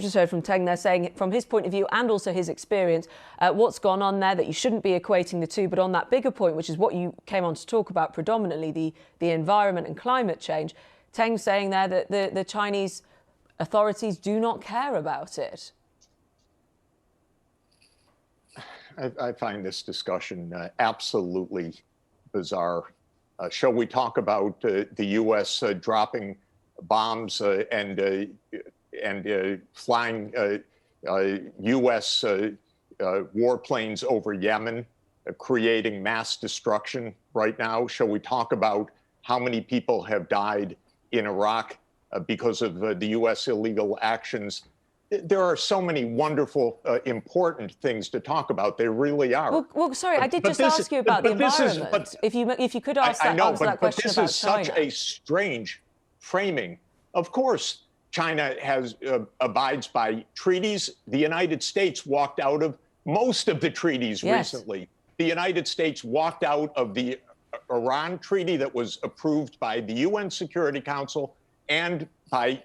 Just heard from Teng there saying from his point of view and also his experience, what's gone on there, that you shouldn't be equating the two. But on that bigger point, which is what you came on to talk about predominantly, the environment and climate change, Teng saying there that the Chinese authorities do not care about it. I find this discussion absolutely bizarre. Shall we talk about the U.S. Dropping bombs and flying U.S. warplanes over Yemen, creating mass destruction right now? Shall we talk about how many people have died in Iraq because of the U.S. illegal actions? There are so many wonderful, important things to talk about. There really are. Well, sorry, I did just ask you about the environment. If you could answer that question about China. This is such a strange framing. Of course, China abides by treaties. The United States walked out of most of the treaties recently. The United States walked out of the Iran treaty that was approved by the UN Security Council and by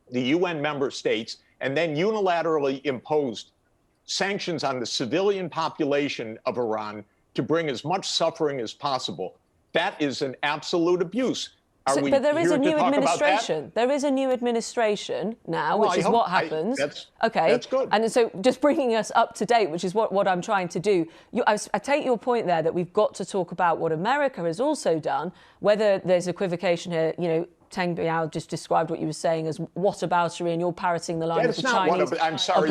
the UN member states, and then unilaterally imposed sanctions on the civilian population of Iran to bring as much suffering as possible. That is an absolute abuse. But there is a new administration. There is a new administration now, which is what happens. That's good. And so just bringing us up to date, which is what I'm trying to do. I take your point there that we've got to talk about what America has also done, whether there's equivocation here, you know. Teng Biao just described what you were saying as whataboutery, and you're parroting the line of the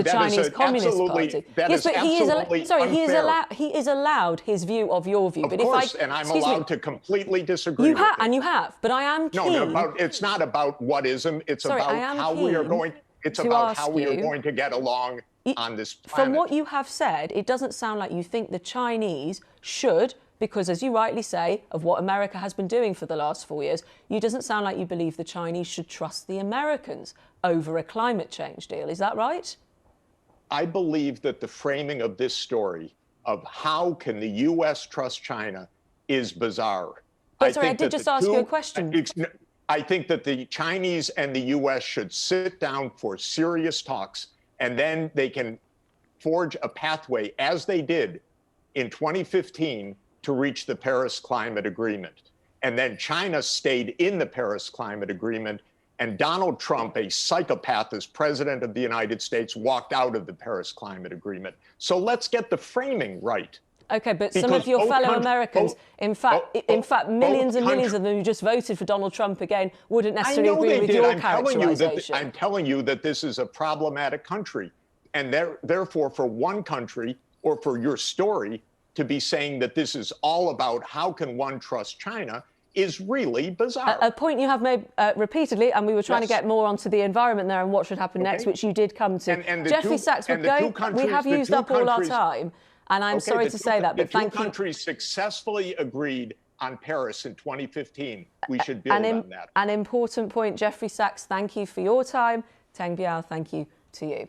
Chinese Communist Party. Yes, but he is allowed his view of your view. Of course, and I'm allowed to completely disagree with it. And you have, but I am keen. No, it's not about whatism. It's about how we are going. It's about how we are going to get along on this planet. From what you have said, it doesn't sound like you think the Chinese should, because, as you rightly say, of what America has been doing for the last 4 years, it doesn't sound like you believe the Chinese should trust the Americans over a climate change deal. Is that right? I believe that the framing of this story of how can the U.S. trust China is bizarre. But sorry, I did just ask you a question. I think that the Chinese and the U.S. should sit down for serious talks, and then they can forge a pathway, as they did in 2015, to reach the Paris Climate Agreement. And then China stayed in the Paris Climate Agreement, and Donald Trump, a psychopath as president of the United States, walked out of the Paris Climate Agreement. So let's get the framing right. Okay, but some of your fellow Americans, in fact, millions and millions of them who just voted for Donald Trump again, wouldn't necessarily agree with your characterization. I'm telling you that this is a problematic country. And therefore, for one country, or for your story, to be saying that this is all about how can one trust China is really bizarre. A point you have made repeatedly, and we were trying to get more onto the environment there and what should happen next, which you did come to. Jeffrey Sachs would go, we have used up all our time, and I'm sorry to say that, but thank you. The two countries successfully agreed on Paris in 2015. We should build on that. An important point, Jeffrey Sachs, thank you for your time. Teng Biao, thank you to you.